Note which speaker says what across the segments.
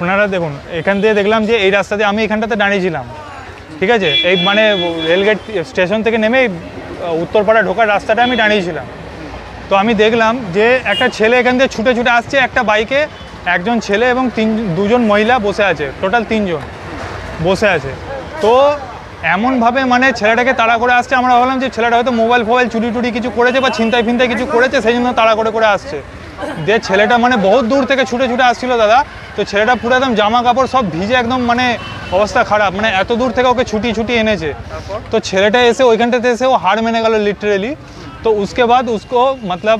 Speaker 1: আপনারা দেখুন, এখান থেকে দেখলাম যে এই রাস্তাতে আমি এখানটাতে দাঁড়িয়েছিলাম, ঠিক আছে, এই মানে রেলগেট স্টেশন থেকে নেমে উত্তরপাড়া ঢোকার রাস্তাটা আমি দাঁড়িয়েছিলাম। তো আমি দেখলাম যে একটা ছেলে এখান থেকে ছুটে ছুটে আসছে, একটা বাইকে একজন ছেলে এবং দুজন মহিলা বসে আছে, টোটাল 3 জন বসে আছে। তো এমনভাবে মানে ছেলেটাকে তাড়া করে আসছে, আমরা ভাবলাম যে ছেলেটা হয়তো মোবাইল ফোবাইল চুরি টুরি কিছু করেছে বা ছিনতাই ফিনতাই কিছু করেছে, সেই জন্য তাড়া করে আসছে। যে ছেলেটা মানে বহুত দূর থেকে ছুটে ছুটে আসছিল দাদা। তো ছেলেটা পুরো একদম জামা কাপড় সব ভিজে, একদম মানে অবস্থা খারাপ, মানে এত দূর থেকে ওকে ছুটি এনেছে। তো ছেলেটা এসে ওইখানটাতে এসে ও হাড় মেনে গেল লিটারেলি। তো उसके बाद उसको मतलब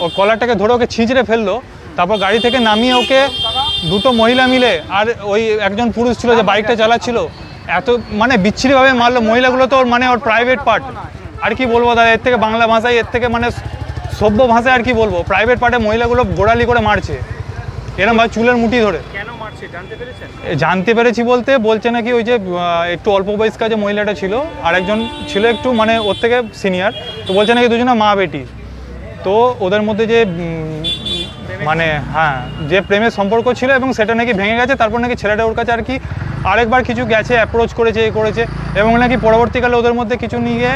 Speaker 1: ওর কলারটাকে ধরে ওকে ছিঁচড়ে ফেললো। তারপর গাড়ি থেকে নামিয়ে ওকে দুটো মহিলা মিলে আর ওই একজন পুরুষ ছিল যে বাইকটা চালাচ্ছিল, এত মানে বিচ্ছিরিভাবে মারলো। মহিলাগুলো তো মানে ওর প্রাইভেট পার্ট, আর কি বলবো দাদা, এর থেকে বাংলা ভাষায় এর থেকে মানে সভ্য ভাষায় আর কি বলবো, প্রাইভেট পার্টে মহিলাগুলো গোড়ালি করে মারছে এরকম ভাবে চুলের মুঠি ধরে।
Speaker 2: কেন মারছে জানতে পেরেছেন?
Speaker 1: জানতে পেরেছি বলতে বলছে নাকি ওই যে একটু অল্প বয়স্কা যে মহিলাটা ছিল আর একজন ছিল একটু মানে ওর থেকে সিনিয়র, তো বলছে নাকি দুজনে মা বেটি। তো ওদের মধ্যে যে মানে হ্যাঁ যে প্রেমের সম্পর্ক ছিল এবং সেটা নাকি ভেঙে গেছে। তারপর নাকি ছেলেটা ওর কাছে আর কি আরেকবার কিছু গেছে, অ্যাপ্রোচ করেছে, এ করেছে, এবং নাকি পরবর্তীকালে ওদের মধ্যে কিছু নিয়ে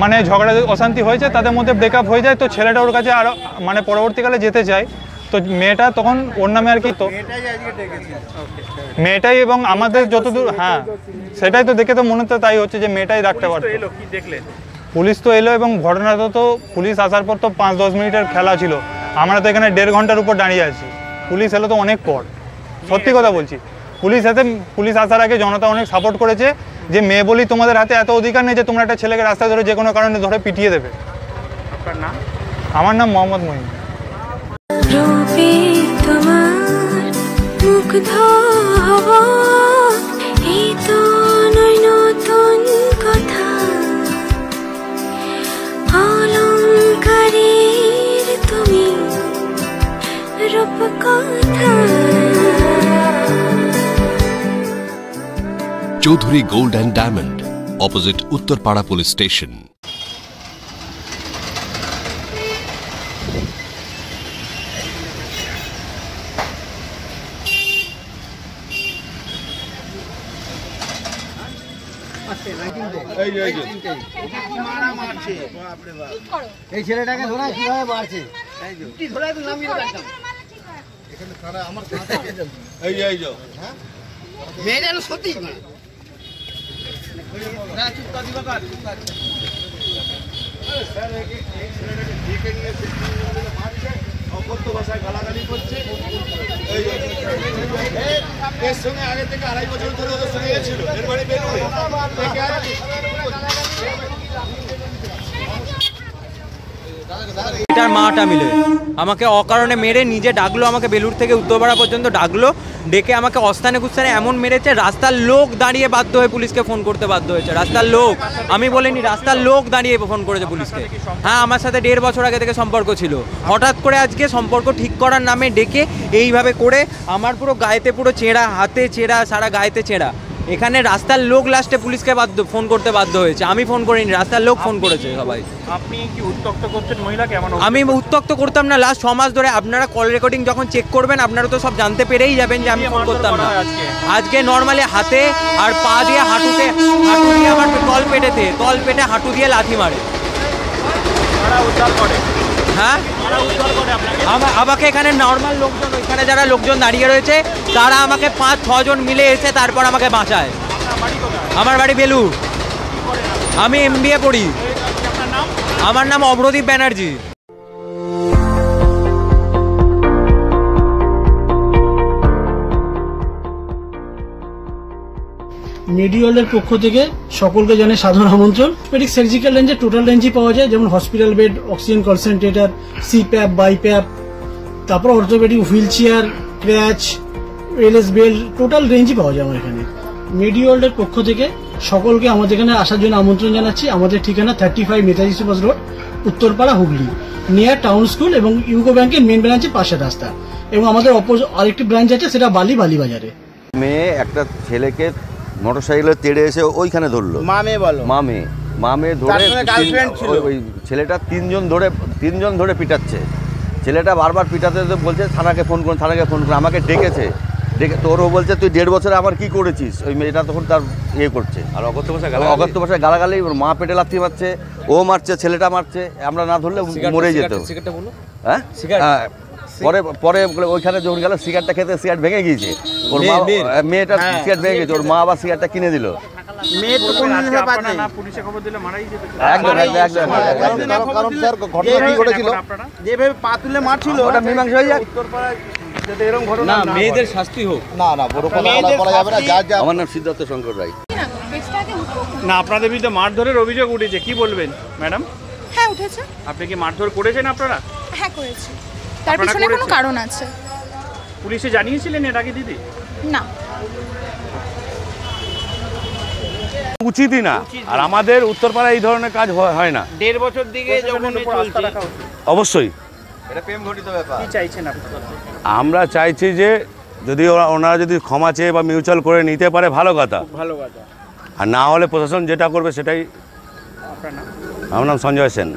Speaker 1: মানে ঝগড়া অশান্তি হয়েছে, তাদের মধ্যে ব্রেকআপ হয়ে যায়। তো ছেলেটা ওর কাছে আরও মানে পরবর্তীকালে যেতে চায়। তো মেয়েটা তখন ওর নামে আর কি, তো মেয়েটাই এবং আমাদের যতদূর হ্যাঁ সেটাই তো দেখে তো মনে তো তাই হচ্ছে যে মেয়েটাই রাখতে পারতো। পুলিশ তো এলো এবং ঘটনাটা তো পুলিশ আসার পর তো 5-10 মিনিটের খেলা ছিল। আমরা তো এখানে 1.5 ঘন্টার উপর দাঁড়িয়ে আছি, পুলিশ এলো তো অনেক পর। সত্যি কথা বলছি, পুলিশ আসার আগে জনতা অনেক সাপোর্ট করেছে যে মেয়ে বলি তোমাদের হাতে এত অধিকার নেই যে তোমরা একটা ছেলেকে রাস্তায় ধরে যে কোনো কারণে ধরে পিটিয়ে দেবে।
Speaker 2: আপনার নাম?
Speaker 1: আমার নাম Mohammad Mohin.
Speaker 3: Chowdhury gold and diamond, opposite Uttarpara police station.
Speaker 4: এই ছেলেটাকে ধরা কিভাবে মারছে?
Speaker 5: ভাষায় গালাগালি করছে। এর সঙ্গে আগে থেকে 2.5 বছর ধরে ওদের সঙ্গে ছিল, এর বাড়ি বেলুড়ে।
Speaker 6: এটার মাটা মিলে আমাকে অকারণে মেরে নিজে ডাকলো, আমাকে বেলুড় থেকে উত্তরপাড়া পর্যন্ত ডাকলো, ডেকে আমাকে অস্থানে কুস্থানে এমন মেরেছে, রাস্তার লোক দাঁড়িয়ে বাধ্য হয়ে পুলিশকে ফোন করতে বাধ্য হয়েছে। রাস্তার লোক, আমি বলিনি, রাস্তার লোক দাঁড়িয়ে ফোন করেছে পুলিশকে। হ্যাঁ, আমার সাথে 1.5 বছর আগে থেকে সম্পর্ক ছিল, হঠাৎ করে আজকে সম্পর্ক ঠিক করার নামে ডেকে এইভাবে করে আমার পুরো গায়েতে পুরো চেঁড়া, হাতে চেঁড়া, সারা গায়েতে চেঁড়া, এখানে রাস্তার লোক লাস্টে পুলিশকে ফোন করতে বাধ্য হয়েছে, আমি ফোন করিনি, রাস্তার লোক ফোন করেছে সবাই।
Speaker 2: আপনি কি উত্তক্ত করছেন মহিলাকে? এমন
Speaker 6: আমি উত্তক্ত করতাম না, লাস্ট 6 মাস ধরে। আপনারা কল রেকর্ডিং যখন চেক করবেন আপনারা তো সব জানতে পেরেই যাবেন যে আমি ফোন করতাম না। আজকে নর্মালি হাতে আর পা দিয়ে হাঁটু দিয়ে আমার তল পেটে হাঁটু দিয়ে লাথি মারে। হ্যাঁ, আমাকে এখানে নর্মাল লোকজন, ওইখানে যারা লোকজন দাঁড়িয়ে রয়েছে তারা আমাকে 5-6 জন মিলে এসে তারপর আমাকে বাঁচায়। আমার বাড়ি বেলুর, আমি MBA পড়ি। আমার নাম অভ্রদীপ ব্যানার্জি।
Speaker 7: মেডিওয়ালের পক্ষ থেকে সকলকে জানাই সাধারণ আমন্ত্রণ। পেডিক সার্জিক্যাল রেঞ্জে টোটাল রেঞ্জই পাওয়া যায়, যেমন hospital bed, oxygen concentrator, CPAP, BiPAP, তারপর orthopaedic, wheel chair, crutch, LS belt, total রেঞ্জই পাওয়া যায় আমার এখানে। মেডিওয়ালের পক্ষ থেকে সকলকে আমাদের এখানে আসার জন্য আমন্ত্রণ জানাচ্ছি। আমাদের ঠিকানা 35 Netaji Subhash road, Uttarpara, Hooghly, near town school এবং ইউকো ব্যাংকের মেন ব্রাঞ্চের পাশের রাস্তা। এবং আমাদের আরেকটি ব্রাঞ্চ আছে, সেটা বালিবাজারে।
Speaker 8: মেয়ে একটা ছেলেকে মোটরসাইকেলে তেড়ে এসে ওইখানে ধরলো। মামে ধরে ওই ছেলেটা তিনজন ধরে পিটাচ্ছে। ছেলেটা বারবার পিটাতে বলছে থানাকে ফোন করুন। আমাকে ডেকেছে, তোরও বলছে তুই 1.5 বছরে আমার কি করেছিস। ওই মেয়েটা তখন তার ইয়ে করছে, আর অগত্য ভাষায় গালাগালি। মা পেটে লাথি মারছে, ও মারছে, ছেলেটা মারছে। আমরা না ধরলে মরে যেত। হ্যাঁ, পরে ওইখানে যখন গেল সিগারেটটা খেতে, সিগারেট ভেঙে গিয়েছে। ওর মা, মেয়েটা সিগারেট ভেঙে গেছে, ওর মা আবার সিগারেটটা কিনে দিল।
Speaker 5: যেভাবে পা তুলে মারছিল
Speaker 8: ওটা মীমাংসা হয়ে যায়।
Speaker 2: এরকম ঘটনা
Speaker 6: মেয়েদের শাস্তি হোক।
Speaker 8: আমার নাম সিদ্ধার্থ শঙ্কর রায়।
Speaker 2: না, আপনাদের বিরুদ্ধে মারধরের অভিযোগ উঠেছে, কি বলবেন ম্যাডাম?
Speaker 9: হ্যাঁ, উঠেছে।
Speaker 2: আপনি কি মারধর করেছেন আপনারা?
Speaker 9: হ্যাঁ, করেছি। তার পিছনে কোনো কারণ আছে?
Speaker 2: পুলিশে জানিয়েছিলেন এর আগে দিদি?
Speaker 9: না,
Speaker 10: উচিতই না। আর আমাদের উত্তরপাড়ায় এই ধরনের কাজ হয় না।
Speaker 2: 1.5 বছর দিকে যখন চলছে,
Speaker 10: অবশ্যই
Speaker 8: এটা প্রেম ঘটিত ব্যাপার।
Speaker 2: কি চাইছেন আপনারা?
Speaker 10: আমরা চাইছি যে যদি ওনারা যদি ক্ষমা চেয়ে বা মিউচুয়াল করে নিতে পারে ভালো কথা, আর না হলে প্রশাসন যেটা করবে সেটাই।
Speaker 2: আপনার নাম?
Speaker 10: আমার নাম সঞ্জয় সেন।